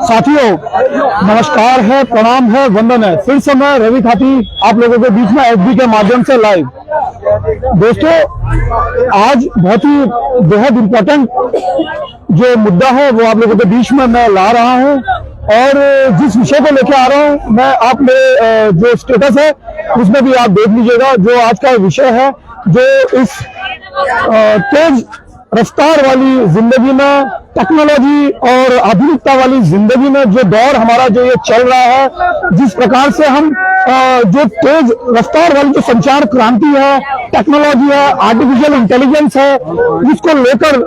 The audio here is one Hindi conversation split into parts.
साथियों नमस्कार है, प्रणाम है, वंदन है। फिर से मैं रवि खाती आप लोगों के बीच में एफबी के माध्यम से लाइव। दोस्तों, आज बहुत ही बेहद इम्पोर्टेंट जो मुद्दा है वो आप लोगों के बीच में मैं ला रहा हूं, और जिस विषय को लेकर आ रहा हूं मैं, आप मेरे जो स्टेटस है उसमें भी आप देख लीजिएगा। जो आज का विषय है, जो इस तेज रफ्तार वाली जिंदगी में, टेक्नोलॉजी और आधुनिकता वाली जिंदगी में जो दौर हमारा जो ये चल रहा है, जिस प्रकार से हम जो तेज रफ्तार वाली जो संचार क्रांति है, टेक्नोलॉजी है, आर्टिफिशियल इंटेलिजेंस है, जिसको लेकर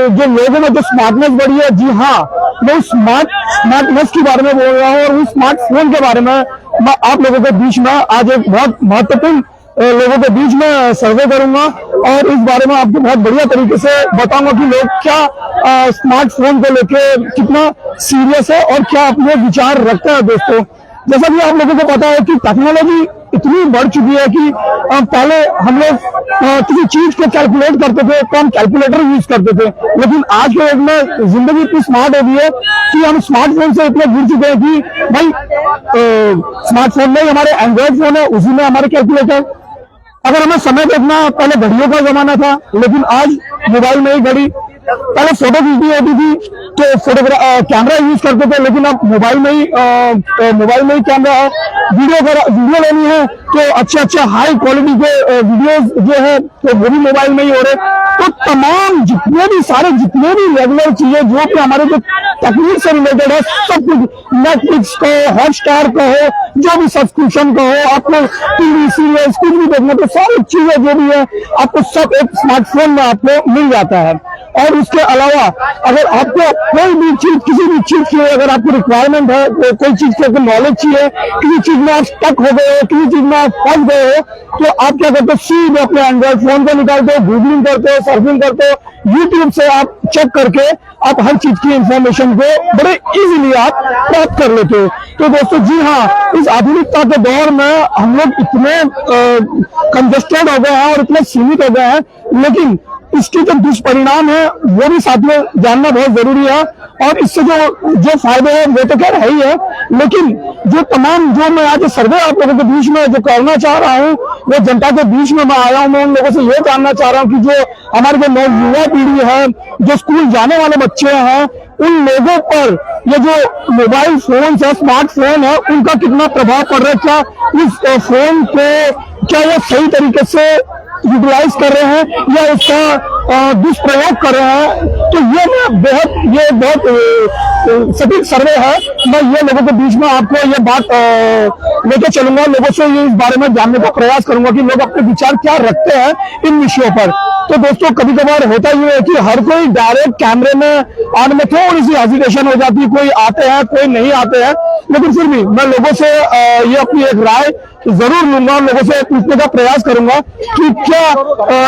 जो लोगों में जो स्मार्टनेस बढ़ी है, जी हाँ, मैं स्मार्टनेस के बारे में बोल रहा हूँ, और उस स्मार्टफोन के बारे में मैं आप लोगों के बीच में आज एक बहुत महत्वपूर्ण लोगों के बीच में सर्वे करूंगा, और इस बारे में आपको बहुत बढ़िया तरीके से बताऊंगा कि लोग क्या स्मार्टफोन को लेके कितना सीरियस है और क्या अपने विचार रखते हैं। दोस्तों, जैसा कि आप लोगों को पता है कि टेक्नोलॉजी इतनी बढ़ चुकी है कि पहले हम लोग किसी चीज को कैलकुलेट करते थे तो हम कैलकुलेटर यूज करते थे, लेकिन आज के डेट में जिंदगी इतनी स्मार्ट हो गई है कि हम स्मार्टफोन से इतने जुड़ चुके हैं कि भाई स्मार्टफोन में हमारे एंड्रॉइड फोन है, उसी में हमारे कैलकुलेटर। अगर हमें समय देखना, पहले घड़ियों का जमाना था, लेकिन आज मोबाइल में ही घड़ी। पहले फोटो खींचनी होती थी तो कैमरा यूज करते थे, लेकिन अब मोबाइल में ही कैमरा है। वीडियो लेनी है तो अच्छे हाई क्वालिटी के वीडियोस जो है तो वो भी मोबाइल में ही हो रहे। तो तमाम जितने भी रेगुलर चीजें जो कि हमारे जो टेक्निक से रिलेटेड है, सब कुछ, नेटफ्लिक्स को, हॉटस्टार को हो, जो भी सब्सक्रिप्शन को हो, आपको टीवी सीरियल्स कुछ भी देखना, तो सारी चीजें जो भी है आपको सब एक स्मार्टफोन में आपको मिल जाता है। और उसके अलावा अगर आपको कोई भी चीज, किसी भी चीज की अगर आपको रिक्वायरमेंट है, कोई चीज की आपको नॉलेज चाहिए, किसी चीज में आप स्टक हो गए हो, किसी चीज में आप फंस गए हो, तो आप क्या करते हो, सीधे अपने एंड्रॉइड फोन को निकालते हो, गूगलिंग करते हो, सर्फिंग करते हो, यूट्यूब से आप चेक करके आप हर चीज की इंफॉर्मेशन को बड़े इजीली आप प्राप्त कर लेते हो। तो दोस्तों, जी हाँ, इस आधुनिकता के दौर में हम लोग इतने कंजेस्टेड हो गए हैं और इतने सीमित हो गए हैं, लेकिन इसके जो दुष्परिणाम है वो भी साथ में जानना बहुत जरूरी है। और इससे जो फायदे हैं वो तो खैर है ही है, लेकिन जो मैं आज सर्वे आप लोगों के बीच में जो करना चाह रहा हूँ, वो जनता के बीच में मैं आया हूँ। मैं उन लोगों से ये जानना चाह रहा हूँ कि जो हमारे जो युवा पीढ़ी है, जो स्कूल जाने वाले बच्चे हैं, उन लोगों पर ये जो मोबाइल फोन है, स्मार्टफोन है, उनका कितना प्रभाव पड़ रहा है। क्या इस फोन को क्या ये सही तरीके से यूटिलाइज कर रहे हैं या इसका दुष्प्रयोग कर रहे हैं? तो ये बहुत सटीक सर्वे है। मैं ये लोगों के बीच में आपको ये बात लेके चलूंगा, लोगों से ये इस बारे में जानने का प्रयास करूंगा कि लोग अपने विचार क्या रखते हैं इन विषयों पर। तो दोस्तों, कभी कभार होता ये है कि हर कोई डायरेक्ट कैमरे में आने में थोड़ी सी हेजिटेशन हो जाती है, कोई आते हैं कोई नहीं आते हैं, लेकिन फिर भी मैं लोगों से ये अपनी एक राय जरूर लूंगा, लोगों से पूछने का प्रयास करूंगा कि क्या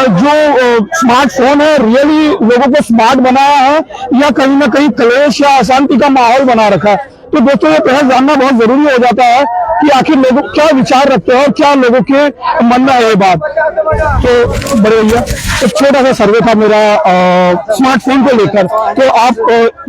जो स्मार्टफोन है रियली लोगों को स्मार्ट बनाया है या कहीं ना कहीं कलेश या अशांति का माहौल बना रखा है। तो दोस्तों, ये पहले जानना बहुत जरूरी हो जाता है कि आखिर लोग क्या विचार रखते हैं और क्या लोगों के मन में है ये बात। तो बड़े भैया, एक छोटा सा सर्वे था मेरा स्मार्टफोन को लेकर। तो आप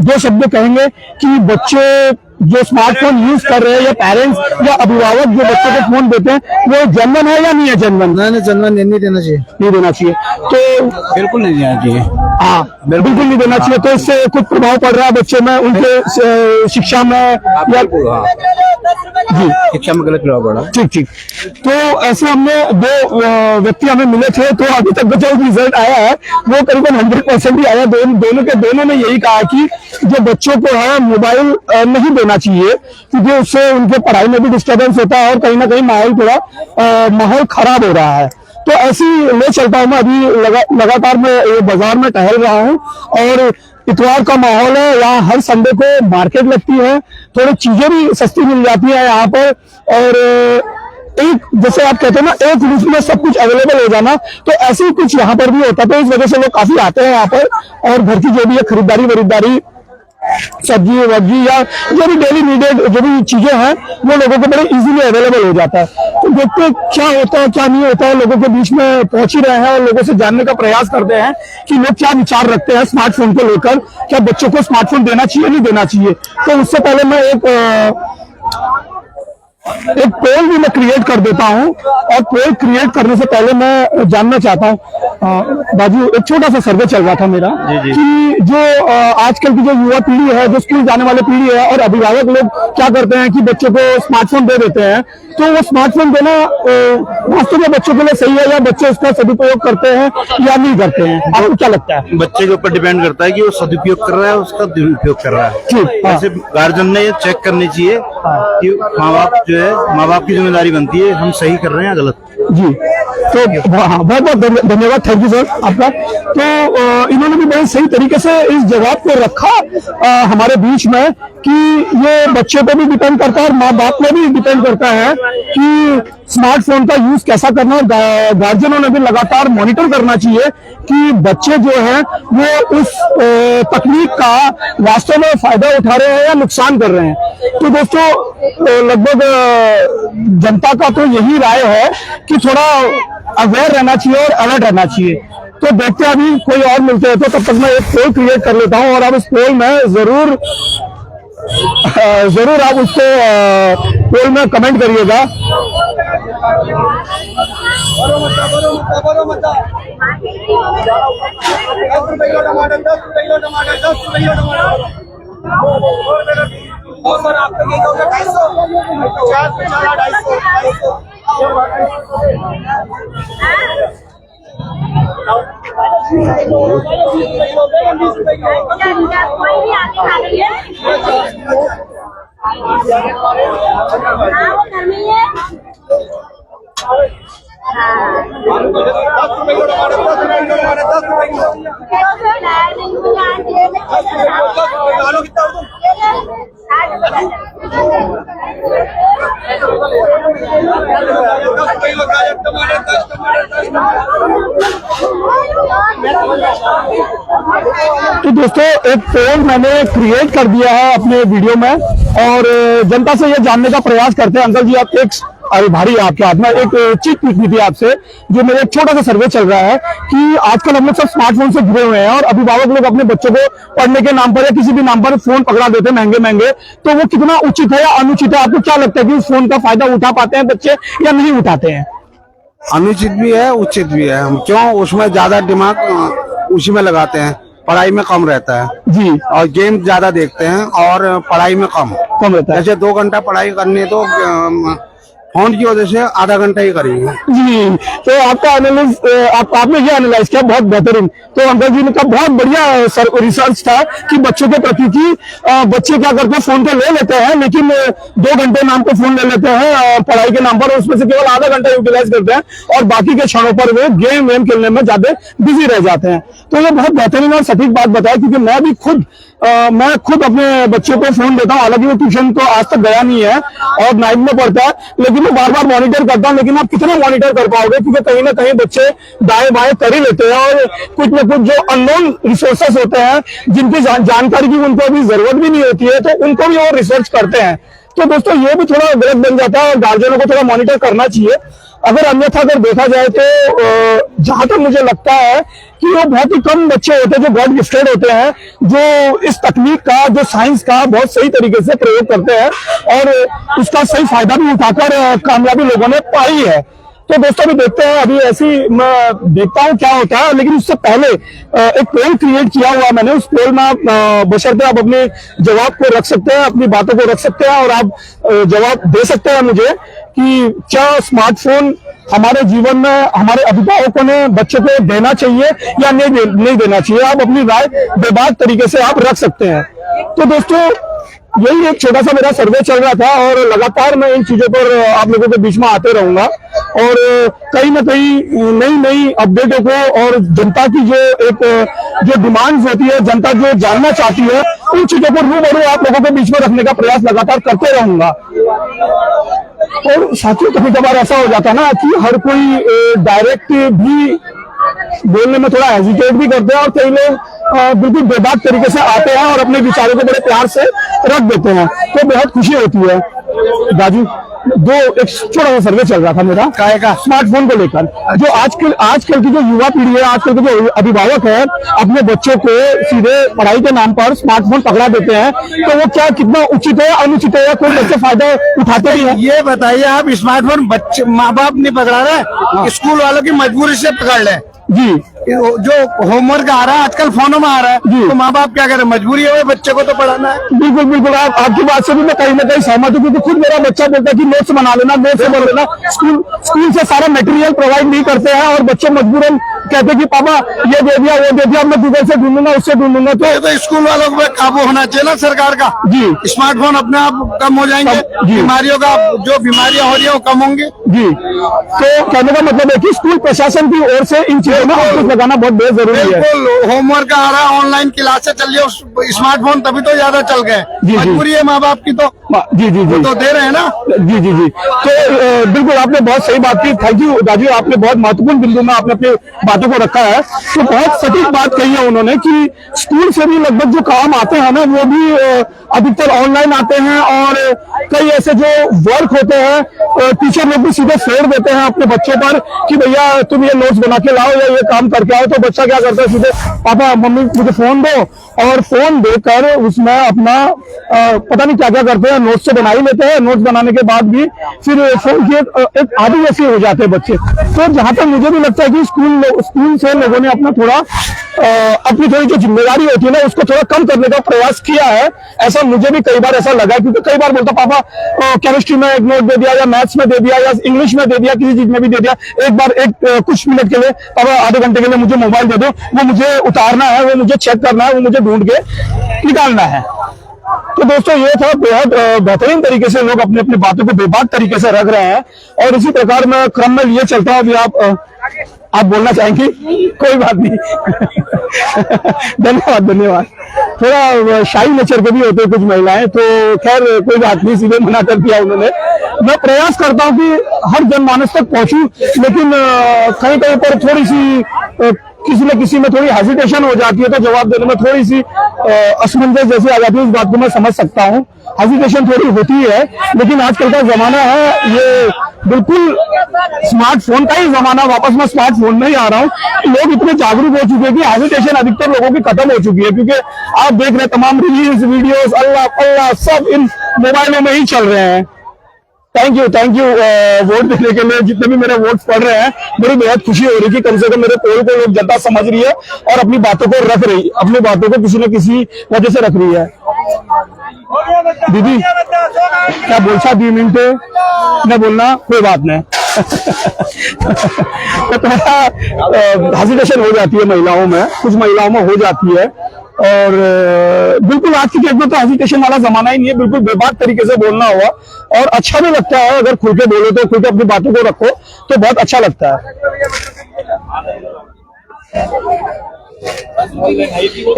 दो शब्द कहेंगे कि बच्चे जो स्मार्टफोन यूज कर रहे हैं या पेरेंट्स या अभिभावक जो बच्चों को फोन देते हैं, वो जेन्युइन है या नहीं है? जेन्युइन नहीं, जेन्युइन नहीं देना चाहिए, नहीं देना चाहिए। तो बिल्कुल नहीं देना चाहिए। हाँ, बिल्कुल नहीं देना चाहिए। तो इससे कुछ प्रभाव पड़ रहा है बच्चे में, उनके शिक्षा में या जी शिक्षा में गलत प्रभाव पड़ा। ठीक। तो ऐसे हमने दो व्यक्ति हमें मिले थे, तो अभी तक जो रिजल्ट आया है वो करीबन 100% ही आया। दोनों ने यही कहा कि जो बच्चों को है मोबाइल नहीं देना चाहिए, क्योंकि उससे उनके पढ़ाई में भी डिस्टर्बेंस होता है और कहीं ना कहीं माहौल खराब हो रहा है। तो ऐसी ले चलता हूँ मैं अभी लगातार मैं बाजार में टहल रहा हूँ, और इतवार का माहौल है, यहाँ हर संडे को मार्केट लगती है, थोड़ी चीजें भी सस्ती मिल जाती है यहाँ पर। और एक जैसे आप कहते हैं ना, एक रूप में सब कुछ अवेलेबल हो जाना, तो ऐसे ही कुछ यहाँ पर भी होता है। तो इस वजह से लोग काफी आते हैं यहाँ पर, और घर की जो भी है खरीदारी सब्जी वब्जी या जो भी डेली नीडेड जो भी चीजें हैं वो लोगों को बड़े इजीली अवेलेबल हो जाता है। तो देखते हैं क्या होता है क्या नहीं होता है। लोगों के बीच में पहुंच ही रहे हैं और लोगों से जानने का प्रयास करते हैं कि लोग क्या विचार रखते हैं स्मार्टफोन को लेकर। क्या बच्चों को स्मार्टफोन देना चाहिए नहीं देना चाहिए। तो उससे पहले मैं एक पोल भी मैं क्रिएट कर देता हूं, और पोल क्रिएट करने से पहले मैं जानना चाहता हूं बाजू, एक छोटा सा सर्वे चल रहा था मेरा कि जो आजकल की जो युवा पीढ़ी है, जो स्कूल जाने वाली पीढ़ी है, और अभिभावक लोग क्या करते हैं कि बच्चों को स्मार्टफोन दे देते हैं। तो वो स्मार्टफोन देना वास्तव में बच्चों के लिए सही है, या बच्चे उसका सदुपयोग करते हैं या नहीं करते हैं, आपको क्या लगता है? बच्चे के ऊपर डिपेंड करता है कि वो सदुपयोग कर रहा है उसका दुरुपयोग कर रहा है। ठीक, ऐसे गार्जियन ने ये चेक करनी चाहिए कि माँ बाप की जिम्मेदारी बनती है हम सही कर रहे हैं या गलत। जी, तो हाँ, बहुत बहुत धन्यवाद, थैंक यू सर आपका। तो इन्होंने भी बहुत सही तरीके से इस जवाब को रखा हमारे बीच में कि ये बच्चे पे भी डिपेंड करता है और माँ बाप पे भी डिपेंड करता है कि स्मार्टफोन का यूज कैसा करना है। गार्जियनों ने भी लगातार मॉनिटर करना चाहिए कि बच्चे जो हैं वो उस तकनीक का वास्तव में फायदा उठा रहे हैं या नुकसान कर रहे हैं। तो दोस्तों लगभग जनता का तो यही राय है कि थोड़ा अवेयर रहना चाहिए और अलर्ट रहना चाहिए। तो देखते हैं अभी कोई और मिलते हैं, तो तब तक मैं एक पोल क्रिएट कर लेता हूं, और अब इस पोल में जरूर आप उसको पोल में कमेंट करिएगा। और सर आपका ये होगा 250 250 तो दोस्तों एक पोल मैंने क्रिएट कर दिया है अपने वीडियो में, और जनता से ये जानने का प्रयास करते हैं। अंकल जी आप एक, अरे भारी आपके हाथ में एक चीज पूछनी थी आपसे, जो मेरा एक छोटा सा सर्वे चल रहा है कि आजकल हम लोग सब स्मार्टफोन से जुड़े हुए हैं और अभिभावक लोग अपने बच्चों को पढ़ने के नाम पर या किसी भी नाम पर फोन पकड़ा देते हैं महंगे महंगे। तो वो कितना उचित है या अनुचित है? आपको क्या लगता है कि उस फोन का फायदा उठा पाते हैं बच्चे या नहीं उठाते हैं? अनुचित भी है उचित भी है। हम क्यों उसमें ज्यादा दिमाग उसी में लगाते हैं, पढ़ाई में कम रहता है जी, और गेम ज्यादा देखते हैं और पढ़ाई में कम रहता है। जैसे 2 घंटा पढ़ाई करनी है तो फोन की वजह से आधा घंटा ही करेंगे। जी, तो आपका आपने ये एनालाइज किया, बहुत बेहतरीन। तो अंकल जी ने कहा बहुत बढ़िया रिसर्च था कि बच्चों के प्रति की बच्चे क्या करते हैं, फोन तो ले लेते हैं लेकिन 2 घंटे नाम पे फोन ले लेते हैं पढ़ाई के नाम पर, उसमें से केवल आधा घंटा यूटिलाइज करते हैं और बाकी के क्षणों पर वे गेम खेलने में ज्यादा बिजी रह जाते हैं। तो ये बहुत बेहतरीन और सटीक बात बताया, क्योंकि मैं खुद अपने बच्चों को फोन देता हूँ। हालांकि वो ट्यूशन तो आज तक गया नहीं है और 9th में पढ़ता है, लेकिन मैं बार बार मॉनिटर करता हूँ। लेकिन आप कितना मॉनिटर कर पाओगे, क्योंकि कहीं ना कहीं बच्चे दाएं बाएं कर ही लेते हैं और कुछ न कुछ जो अननोन रिसोर्सेस होते हैं जिनकी जानकारी की उनको अभी जरूरत भी नहीं होती है, तो उनको भी वो रिसर्च करते हैं। तो दोस्तों ये भी थोड़ा गलत बन जाता है और गार्जियनों को थोड़ा मॉनिटर करना चाहिए। अगर अन्यथा अगर देखा जाए तो जहां तक मुझे लगता है कि वो बहुत ही कम बच्चे होते हैं जो गॉड गिफ्टेड होते हैं, जो इस तकनीक का, जो साइंस का बहुत सही तरीके से प्रयोग करते हैं और उसका सही फायदा भी उठाकर कामयाबी लोगों ने पाई है। तो दोस्तों अभी देखते हैं, अभी ऐसी मैं देखता हूँ क्या होता है। लेकिन उससे पहले एक पोल क्रिएट किया हुआ मैंने, उस पोल में आप बशर्ते आप अपने जवाब को रख सकते हैं, अपनी बातों को रख सकते हैं और आप जवाब दे सकते हैं मुझे कि क्या स्मार्टफोन हमारे जीवन में हमारे अभिभावकों ने बच्चों को देना चाहिए या नहीं देना चाहिए। आप अपनी राय बेबाक तरीके से आप रख सकते हैं। तो दोस्तों यही एक छोटा सा मेरा सर्वे चल रहा था और लगातार मैं इन चीजों पर आप लोगों के बीच में आते रहूंगा और कहीं ना कहीं नई अपडेटों को और जनता की जो डिमांड्स होती है, जनता जो जानना चाहती है, उन चीजों को रूबरू आप लोगों के बीच में रखने का प्रयास लगातार करते रहूंगा। और साथियों कभी कभार ऐसा हो जाता है ना कि हर कोई डायरेक्ट भी बोलने में थोड़ा हेजिटेट भी करते हैं और कई लोग बिल्कुल बेबाक तरीके से आते हैं और अपने विचारों को बड़े प्यार से रख देते हैं, तो बेहद खुशी होती है। राजू एक छोटा सा सर्वे चल रहा था मेरा काय का? स्मार्टफोन को लेकर। जो आजकल की जो युवा पीढ़ी है, आजकल के जो अभिभावक है, अपने बच्चों को सीधे पढ़ाई के नाम पर स्मार्टफोन पकड़ा देते हैं, तो वो क्या कितना उचित है, अनुचित है, या कोई बच्चे फायदा उठाते भी हैं? ये बताइए आप, स्मार्टफोन बच्चे माँ बाप नहीं पकड़ा रहे, स्कूल वालों की मजबूरी से पकड़ ले जी। जो होमवर्क आ रहा है आजकल फोनों में आ रहा है, तो माँ बाप क्या करें, मजबूरी है बच्चे को तो पढ़ाना है। बिल्कुल बिल्कुल, आपकी बात से भी मैं कहीं ना कहीं सहमत हूँ, क्योंकि खुद मेरा बच्चा बोलता है कि नोट्स बना लेना, नोट्स बना लेना। स्कूल से सारा मटेरियल प्रोवाइड नहीं करते हैं, और बच्चे मजबूरन कहते हैं कि पापा ये दे दिया, वो दे दिया, मैं गूगल से ढूंढूंगा, उससे ढूंढूंगा। तो स्कूल वालों को काबू होना चाहिए ना सरकार का जी। स्मार्टफोन अपने आप कम हो जाएंगे, बीमारियों का जो बीमारियां हो रही है वो कम होंगी जी। तो कहने का मतलब है कि स्कूल प्रशासन की ओर से इन चीजों में अंकुश लगाना बहुत बेहद जरूरी है। बिल्कुल, होमवर्क आ रहा है, ऑनलाइन क्लासें चल रही है, स्मार्टफोन तभी तो ज्यादा चल गए, मजबूरी है माँ बाप की, तो जी जी जी तो दे रहे हैं ना। जी जी जी। तो बिल्कुल आपने बहुत सही बात की, थैंक यू राजू, आपने बहुत महत्वपूर्ण बिंदु में आपने अपनी बातों को रखा है। तो बहुत सटीक बात कही है उन्होंने कि स्कूल से भी लगभग जो काम आते हैं ना, वो भी अधिकतर ऑनलाइन आते हैं, और कई ऐसे जो वर्क होते हैं टीचर लोग भी सीधे फेर देते हैं अपने बच्चों पर कि भैया तुम ये नोट्स बना के लाओ या ये काम करके आओ। तो बच्चा क्या करता है, सीधे पापा मम्मी मुझे फोन दो, और फोन देकर उसमें अपना पता नहीं क्या क्या करते हैं, नोट्स तो बना ही लेते हैं, नोट्स बनाने के बाद भी फिर फोन की एक आदि जैसे हो जाते हैं बच्चे। तो जहां तक मुझे भी लगता है कि स्कूल से लोगों ने अपना थोड़ा अपनी थोड़ी जो जिम्मेदारी होती है ना, उसको थोड़ा कम करने का प्रयास किया है। ऐसा मुझे भी कई बार ऐसा लगा, क्योंकि कई बार बोलता पापा केमिस्ट्री में एक नोट दे दिया, या मैथ्स में दे दिया, या इंग्लिश में दे दिया, किसी चीज में भी दे दिया, एक बार कुछ मिनट के लिए, पापा आधे घंटे के लिए मुझे मोबाइल दे दो, वो मुझे उतारना है, वो मुझे चेक करना है, वो मुझे ढूंढ के निकालना है। तो दोस्तों ये था बेहद बेहतरीन तरीके से लोग अपनी अपनी बातों को बेबाक तरीके से रख रहे हैं, और इसी प्रकार मैं क्रम में लिए चलता हूं। अभी आप बोलना चाहेंगे? कोई बात नहीं। धन्यवाद धन्यवाद। थोड़ा शाही नेचर के भी होते हैं कुछ महिलाएं, तो खैर कोई बात नहीं, सीधे मना कर दिया उन्होंने। मैं प्रयास करता हूं कि हर जनमानस तक पहुंचूं, लेकिन कहीं कहीं पर थोड़ी सी किसी न किसी में थोड़ी हेजिटेशन हो जाती है, तो जवाब देने में थोड़ी सी असमंजस जैसी आ जाती है। इस बात को मैं समझ सकता हूँ, हेजिटेशन थोड़ी होती है, लेकिन आजकल का जमाना है, ये बिल्कुल स्मार्टफोन का ही जमाना, वापस मैं स्मार्टफोन में ही आ रहा हूँ। लोग इतने जागरूक हो चुके हैं कि हेजिटेशन अधिकतर लोगों की खत्म हो चुकी है, क्योंकि आप देख रहे हैं तमाम रील्स वीडियोस अल्लाह पल्ला सब इन मोबाइलों में ही चल रहे हैं। थैंक यू वोट देने के लिए जितने भी मेरे वोट्स पड़ रहे हैं, बड़ी बेहद खुशी हो रही है कि कम से कम मेरे पोल को लोग जनता समझ रही है और अपनी बातों को रख रही, अपनी बातों को किसी न किसी वजह से रख रही है। दीदी क्या बोलता 2 मिनट न बोलना, कोई बात नहीं। तो थोड़ा हेजिटेशन हो जाती है महिलाओं में, कुछ महिलाओं में हो जाती है, और बिल्कुल आज की डेट में तो हेजिटेशन वाला जमाना ही नहीं है, बिल्कुल बेबाक तरीके से बोलना हुआ, और अच्छा भी लगता है अगर खुल के बोलो, तो खुल के अपनी बातों को रखो तो बहुत अच्छा लगता है।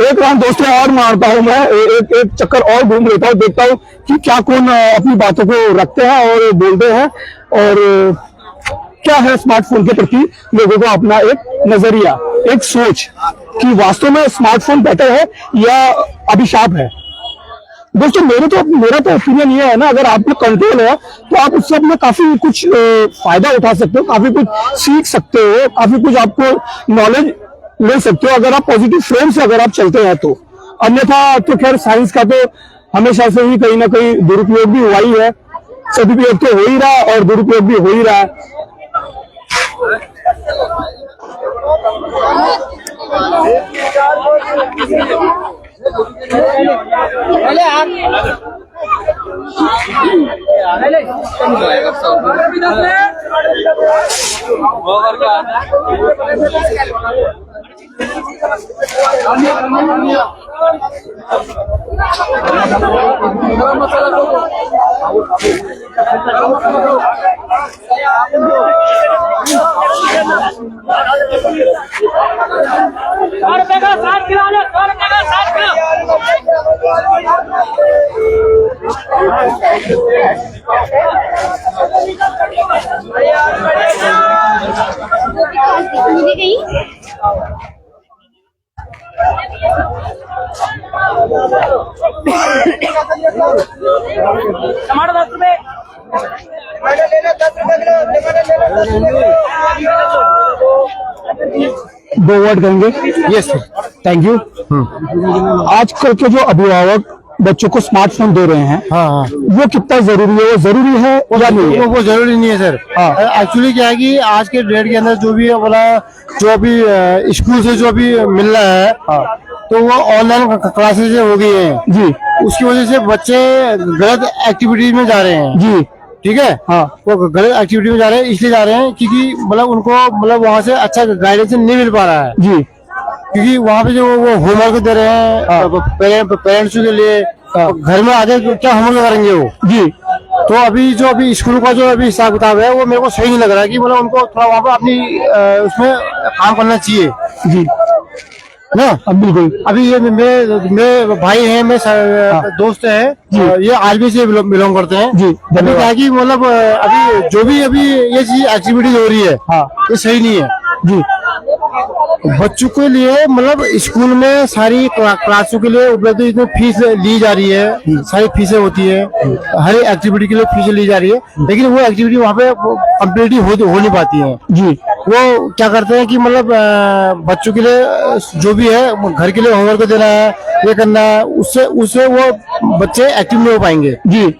एक राउंड दोस्तों और मारता हूं मैं, एक चक्कर और घूम लेता हूं, देखता हूं कि क्या कौन अपनी बातों को रखते हैं और बोलते हैं, और क्या है स्मार्टफोन के प्रति लोगों का अपना एक नजरिया, एक सोच कि वास्तव में स्मार्टफोन बेटर है या अभिशाप है। दोस्तों मेरा तो ओपिनियन ये है ना, अगर आप में कंट्रोल है तो आप उससे अपना काफी कुछ फायदा उठा सकते हो, काफी कुछ सीख सकते हो, काफी कुछ आपको नॉलेज ले सकते हो, अगर आप पॉजिटिव फ्रेम से अगर आप चलते हैं तो। अन्यथा तो खैर साइंस का तो हमेशा से ही कहीं ना कहीं दुरुपयोग भी हुआ ही है, सदुपयोग तो हो ही रहा और दुरुपयोग भी हो ही रहा है। टमाटर 10 रुपए। मैंने लेना 10 रुपए किलो, मैंने लेना 10 रुपए। 2 वर्ड कहेंगे? Yes sir, thank you. आजकल के जो अभिभावक बच्चों को स्मार्टफोन दे रहे हैं, हाँ, वो कितना जरूरी है? वो जरूरी है या नहीं है? वो जरूरी नहीं है सर। एक्चुअली क्या है कि आज के डेट के अंदर जो भी बोला, जो अभी स्कूल से जो भी मिल रहा है, तो वो ऑनलाइन क्लासेस हो गई है जी। उसकी वजह से बच्चे गलत एक्टिविटीज में जा रहे हैं जी ठीक है। हाँ, वो गलत एक्टिविटी में जा रहे हैं, इसलिए जा रहे हैं क्योंकि मतलब उनको मतलब वहाँ से अच्छा गाइडेंस नहीं मिल पा रहा है जी। क्योंकि वहाँ पे जो वो होमवर्क दे रहे हैं पेरेंट्स के लिए, घर में आगे क्या होमवर्क करेंगे वो जी। तो अभी स्कूल का जो अभी हिसाब किताब है वो मेरे को सही नहीं लग रहा है कि मतलब उनको थोड़ा वहाँ पे अपनी उसमें काम करना चाहिए जी ना। अब बिल्कुल। अभी ये मेरे भाई हैं, मेरे दोस्त हैं, ये आर्मी से बिलोंग करते हैं जी, अभी क्या है कि मतलब अभी जो भी अभी ये चीज एक्टिविटीज हो रही है ये सही नहीं है जी। बच्चों के लिए। मतलब स्कूल में सारी क्लासों के लिए उपलब्ध इसमें फीस ली जा रही है, सारी फीसें होती है, हर एक्टिविटी के लिए फीस ली जा रही है, लेकिन वो एक्टिविटी वहाँ पे कम्प्लीट हो नहीं पाती है जी। वो क्या करते हैं कि मतलब बच्चों के लिए जो भी है घर के लिए होमवर्क देना है, ये करना है, उससे वो बच्चे एक्टिव नहीं हो पाएंगे जी।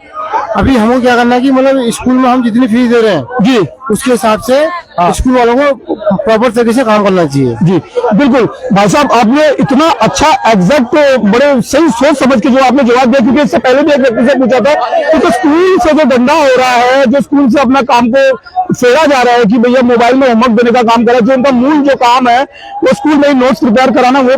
अभी हमको क्या करना है कि मतलब स्कूल में हम जितनी फीस दे रहे हैं जी, उसके हिसाब से स्कूल वालों को प्रॉपर तरीके से काम करना चाहिए जी। बिल्कुल भाई साहब, आपने इतना अच्छा एग्जैक्ट बड़े सही सोच समझ के जो आपने जवाब दिया, क्योंकि इससे पहले भी एक व्यक्ति से पूछा था कि जो स्कूल से जो धंधा हो रहा है, जो स्कूल से अपना काम को फेरा जा रहा है कि भैया मोबाइल में होमवर्क देने का काम करा, जो उनका मूल जो काम है वो स्कूल में ही नोट्स प्रिपेयर कराना, वो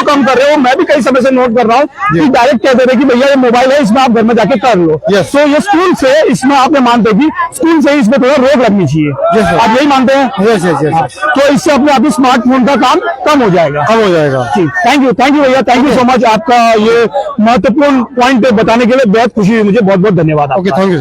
काम कर रहे हो। मैं भी कई समय से नोट कर रहा हूँ कि डायरेक्ट कह दे रहे कि भैया ये मोबाइल है, इसमें आप घर में जाके कर लो। तो ये स्कूल से, इसमें आपने मानते कि स्कूल से इसमें थोड़ा रोक लगनी चाहिए, आप यही मानते हैं? तो इससे अपने आप ही स्मार्टफोन का काम कम हो जाएगा। जी, थैंक यू भैया, थैंक यू सो मच। आपका ये महत्वपूर्ण पॉइंट बताने के लिए बहुत खुशी हुई मुझे, बहुत बहुत धन्यवाद। Okay, thank you.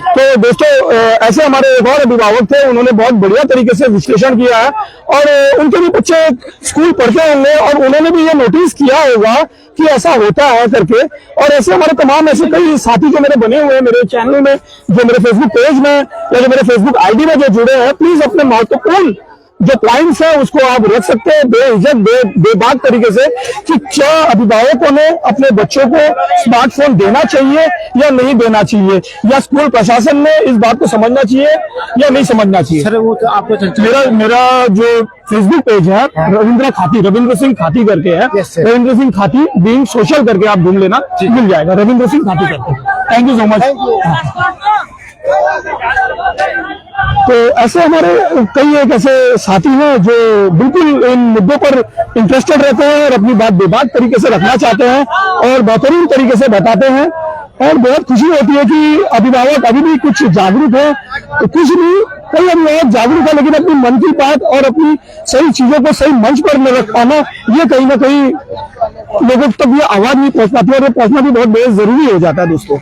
तो दोस्तों, ऐसे हमारे एक और अभिभावक थे, उन्होंने बहुत बढ़िया तरीके से विश्लेषण किया है और उनके भी बच्चे स्कूल पढ़ते होंगे और उन्होंने भी ये नोटिस किया होगा कि ऐसा होता है करके। और ऐसे हमारे तमाम ऐसे कई साथी जो मेरे बने हुए हैं मेरे चैनल में, जो मेरे फेसबुक पेज में या जो मेरे फेसबुक आईडी में जो जुड़े हैं, प्लीज अपने महत्वपूर्ण जो पॉइंट्स है उसको आप रख सकते हैं बेहिचक बेबाक तरीके से कि क्या अभिभावकों ने अपने बच्चों को स्मार्टफोन देना चाहिए या नहीं देना चाहिए, या स्कूल प्रशासन ने इस बात को समझना चाहिए या नहीं समझना चाहिए। सर वो तो आपको मेरा जो फेसबुक पेज है रविंद्र सिंह खाती करके है, रविंद्र सिंह खाती बीइंग सोशल करके आप ढूंढ लेना, मिल जाएगा रविंद्र सिंह खाती करके। Thank you so much. तो ऐसे हमारे कई एक ऐसे साथी हैं जो बिल्कुल इन मुद्दों पर इंटरेस्टेड रहते हैं और अपनी बात बेबाक तरीके से रखना चाहते हैं और बेहतरीन तरीके से बताते हैं, और बहुत खुशी होती है कि अभिभावक अभी भी कुछ जागरूक है। तो कुछ नहीं, कई अभिभावक जागरूक है, लेकिन अपनी मन की बात और अपनी सही चीजों को सही मंच पर न रख पाना, ये कहीं ना कहीं लोगों तक ये आवाज नहीं पहुंच पाती है और ये पहुंचना भी बहुत बेहद जरूरी हो जाता है दोस्तों।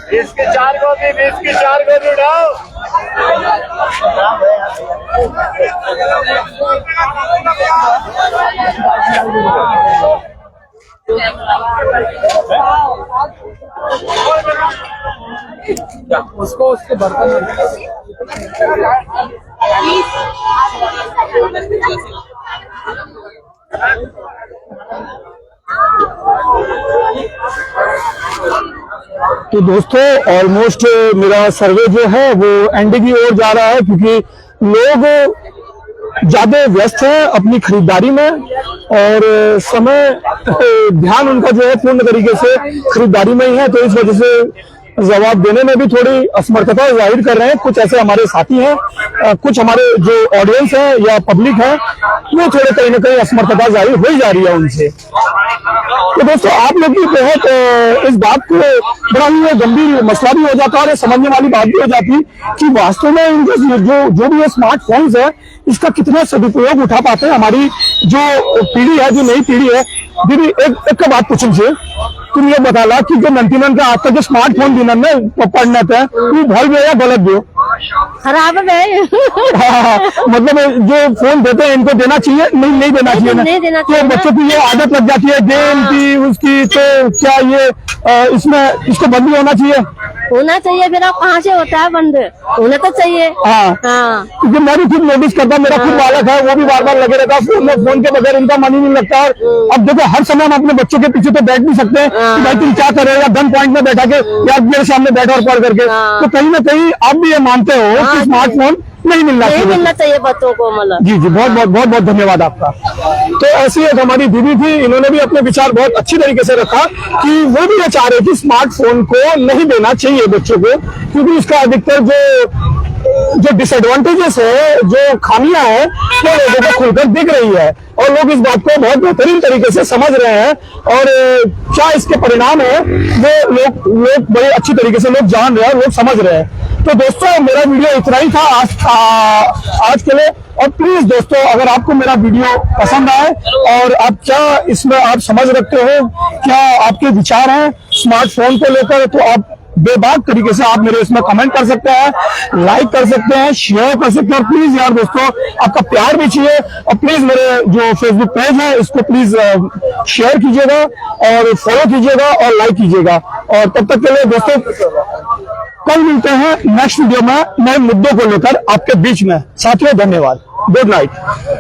20 की 4 गोभी, 20 की 4 गोभी उठाओ। उसको उसके बर्तन तो दोस्तों, ऑलमोस्ट मेरा सर्वे जो है वो एंडिंग की ओर जा रहा है, क्योंकि लोग ज्यादा व्यस्त हैं अपनी खरीदारी में और समय ध्यान उनका जो है पूर्ण तरीके से खरीदारी में ही है। तो इस वजह से जवाब देने में भी थोड़ी असमर्थता जाहिर कर रहे हैं। कुछ ऐसे हमारे साथी हैं, कुछ हमारे जो ऑडियंस है या पब्लिक है, वो थोड़े कहीं ना कहीं असमर्थता जाहिर हो जा रही है उनसे। तो दोस्तों, आप लोग भी बहुत इस बात को बड़ा ही गंभीर मसला भी हो जाता है और समझने वाली बात भी हो जाती कि वास्तव में इनके जो भी ये स्मार्टफोन्स है, इसका कितना सदुपयोग उठा पाते हैं हमारी जो पीढ़ी है, जो नई पीढ़ी है। दीदी, एक बात पूछूं से, तुम ये बता ला कि जो नंतीनन का आज तक जो स्मार्टफोन दिनन में पढ़ने थे, वो भल भी या गलत भी? खराब है। मतलब जो फोन देते हैं इनको देना चाहिए, नहीं देना चाहिए ना? नहीं देना तो चाहिए। बच्चों की ये आदत लग जाती है गेम की उसकी, तो क्या ये इसमें इसको बंद भी होना चाहिए? होना चाहिए, फिर अब कहाँ से होता है बंद, होना तो चाहिए। हाँ हाँ क्योंकि मैं भी खुद नोटिस करता हूँ, मेरा खुद बालक है, वो भी बार बार लगे रहता है फोन में, फोन के बगैर इनका मन ही नहीं लगता। और अब देखो हर समय हम अपने बच्चों के पीछे तो बैठ नहीं सकते कि भाई तुम क्या कर रहे हो, या गन पॉइंट में बैठा के या मेरे सामने बैठो और पढ़ करके। तो कहीं ना कहीं आप भी ये मानते हो कि स्मार्टफोन नहीं मिलना नहीं चाहिए। मिलना चाहिए बच्चों को, मतलब। जी जी, बहुत धन्यवाद आपका। तो ऐसी एक हमारी दीदी थी, इन्होंने भी अपने विचार बहुत अच्छी तरीके से रखा कि वो भी ये चाह रहे कि स्मार्टफोन को नहीं देना चाहिए बच्चों को, क्योंकि इसका अधिकतर जो डिसएडवांटेजेस है, जो खामियां हैं, वो लोगों को खुलकर दिख रही है और लोग इस बात को बहुत बेहतरीन तरीके से समझ रहे हैं। और क्या इसके परिणाम है वो लोग बड़े अच्छी तरीके से लोग जान रहे हैं और लोग समझ रहे हैं। तो दोस्तों मेरा वीडियो इतना ही था आज के लिए। और प्लीज दोस्तों, अगर आपको मेरा वीडियो पसंद आए और आप क्या इसमें आप समझ रखते हो, क्या आपके विचार हैं स्मार्टफोन को लेकर, तो आप बेबाक तरीके से आप मेरे इसमें कमेंट कर सकते हैं, लाइक कर सकते हैं, शेयर कर सकते हैं। और प्लीज यार दोस्तों, आपका प्यार भी चाहिए। और प्लीज मेरे जो फेसबुक पेज है इसको प्लीज शेयर कीजिएगा और फॉलो कीजिएगा और लाइक कीजिएगा। और तब तक के लिए दोस्तों, कल मिलते हैं नेक्स्ट वीडियो में नए मुद्दों को लेकर आपके बीच में। साथियों धन्यवाद, गुड नाइट।